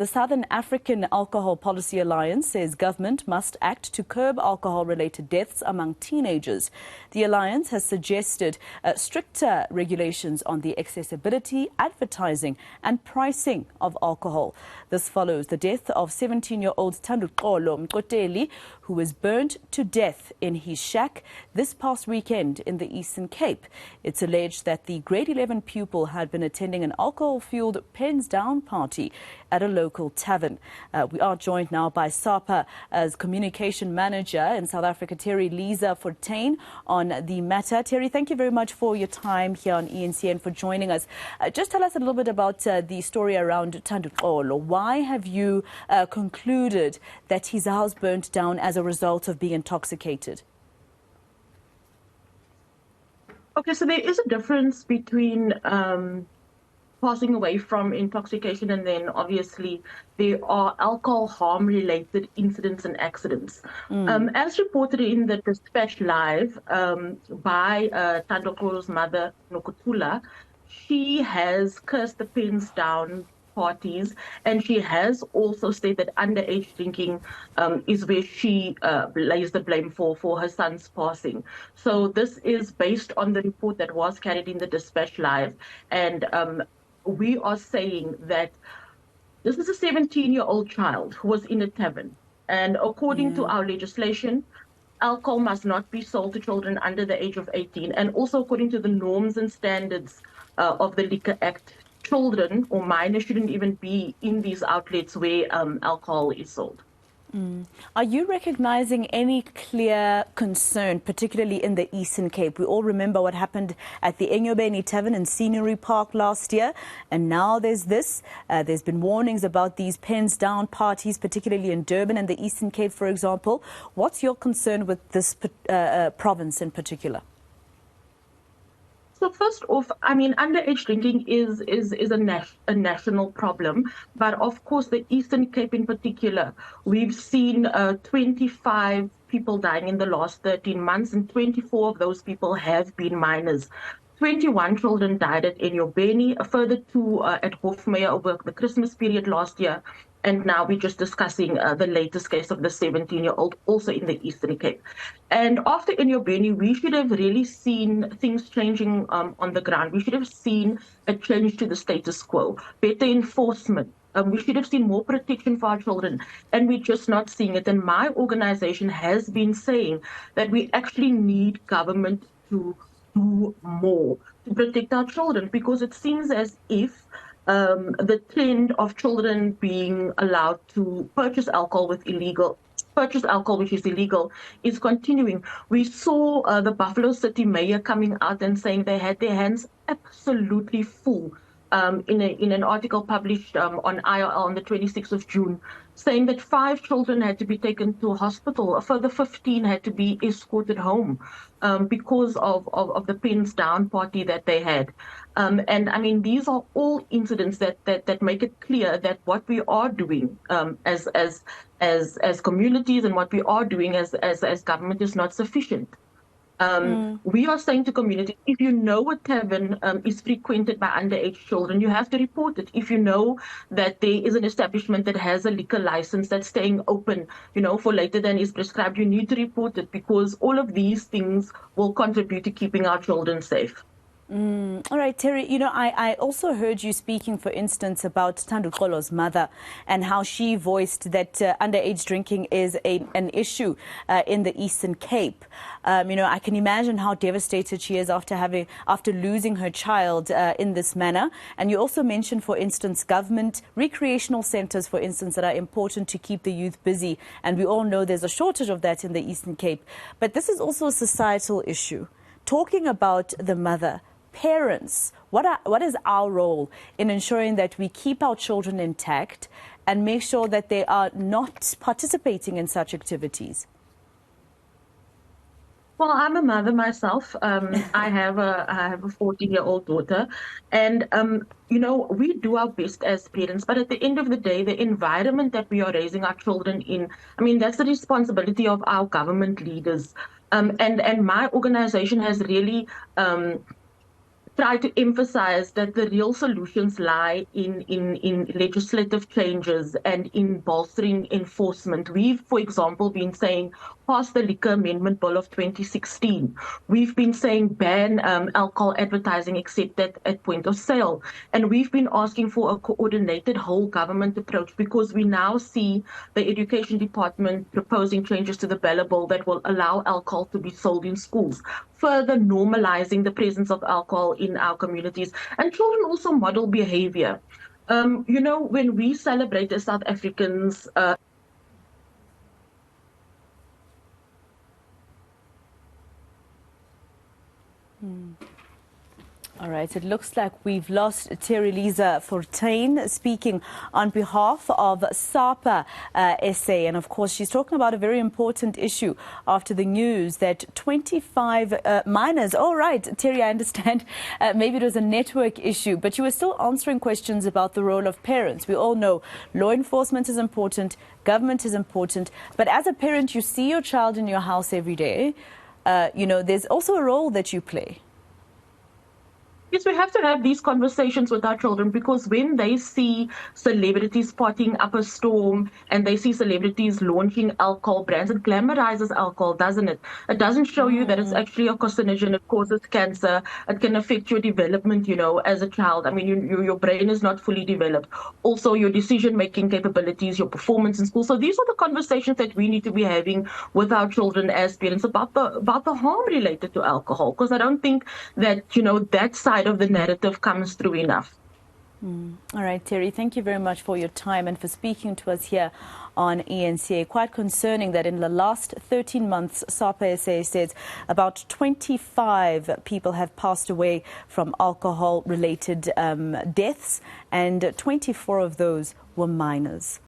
The Southern African Alcohol Policy Alliance says government must act to curb alcohol-related deaths among teenagers. The alliance has suggested stricter regulations on the accessibility, advertising and pricing of alcohol. This follows the death of 17-year-old Terri-Liza Fortein, who was burnt to death in his shack this past weekend in the Eastern Cape. It's alleged that the grade 11 pupil had been attending an alcohol-fueled pens down party at a local tavern. We are joined now by SAAPA as communication manager in South Africa, Terri-Liza Fortein, on the matter. Terry, thank you very much for your time here on eNCA and for joining us. Just tell us a little bit about the story around Terri-Liza. Why have you concluded that his house burnt down as a result of being intoxicated? Okay, so there is a difference between passing away from intoxication and then obviously there are alcohol harm related incidents and accidents. As reported in the Dispatch Live by Terri-Liza's mother, Nokutula, she has cursed the pens down parties, and she has also stated that underage drinking is where she lays the blame for her son's passing. So this is based on the report that was carried in the Dispatch Live, and we are saying that this is a 17-year-old child who was in a tavern, and according to our legislation, alcohol must not be sold to children under the age of 18, and also according to the norms and standards of the Liquor Act, children or minors shouldn't even be in these outlets where alcohol is sold. Are you recognizing any clear concern, particularly in the Eastern Cape? We all remember what happened at the eNCA Tavern in Scenery Park last year, and now there's this. There's been warnings about these pens down parties, particularly in Durban and the Eastern Cape, for example. What's your concern with this province in particular? So first off, I mean, underage drinking is a national problem, but of course the Eastern Cape in particular, we've seen 25 people dying in the last 13 months, and 24 of those people have been minors. 21 children died at eNCA, a further 2 at Hofmeyer over the Christmas period last year. And now we're just discussing the latest case of the 17-year-old also in the Eastern Cape. And after eNCA, we should have really seen things changing on the ground. We should have seen a change to the status quo, better enforcement. We should have seen more protection for our children, and we're just not seeing it. And my organization has been saying that we actually need government to do more to protect our children, because it seems as if the trend of children being allowed to purchase alcohol which is illegal is continuing. We saw the Buffalo City mayor coming out and saying they had their hands absolutely full in an article published on IRL on the 26th of June, saying that 5 children had to be taken to a hospital, a further 15 had to be escorted home because of the pens down party that they had. And I mean, these are all incidents that make it clear that what we are doing as communities and what we are doing as government is not sufficient. We are saying to communities, if you know a tavern is frequented by underage children, you have to report it. If you know that there is an establishment that has a liquor license that's staying open, for later than is prescribed, you need to report it, because all of these things will contribute to keeping our children safe. All right, Terry, I also heard you speaking, for instance, about Terri-Liza's mother and how she voiced that underage drinking is an issue in the Eastern Cape. I can imagine how devastated she is after losing her child in this manner. And you also mentioned, for instance, government recreational centers, for instance, that are important to keep the youth busy. And we all know there's a shortage of that in the Eastern Cape. But this is also a societal issue. Talking about the mother, parents, what is our role in ensuring that we keep our children intact and make sure that they are not participating in such activities? Well, I'm a mother myself. I have a 14-year-old daughter, and we do our best as parents. But at the end of the day, the environment that we are raising our children in, I mean, that's the responsibility of our government leaders. And my organization has really try to emphasize that the real solutions lie in legislative changes and in bolstering enforcement. We've, for example, been saying pass the Liquor Amendment Bill of 2016. We've been saying ban alcohol advertising except at point of sale. And we've been asking for a coordinated whole government approach because we now see the Education Department proposing changes to the ballot bill that will allow alcohol to be sold in schools, further normalizing the presence of alcohol in our communities. And children also model behavior. When we celebrate as South Africans, All right, it looks like we've lost Terri-Liza Fortein speaking on behalf of SAAPA SA. And of course, she's talking about a very important issue after the news that 25 minors, all right, Terry, I understand, maybe it was a network issue, but you were still answering questions about the role of parents. We all know law enforcement is important, government is important, but as a parent, you see your child in your house every day. There's also a role that you play. Yes, we have to have these conversations with our children because when they see celebrities potting up a storm and they see celebrities launching alcohol brands, it glamorizes alcohol, doesn't it? It doesn't show you that it's actually a carcinogen, it causes cancer, it can affect your development, as a child. I mean, your brain is not fully developed. Also, your decision-making capabilities, your performance in school. So these are the conversations that we need to be having with our children as parents about the harm related to alcohol, because I don't think that, that side of the narrative comes through enough. All right, Terry, thank you very much for your time and for speaking to us here on eNCA. Quite concerning that in the last 13 months, SAAPA SA says about 25 people have passed away from alcohol-related deaths, and 24 of those were minors.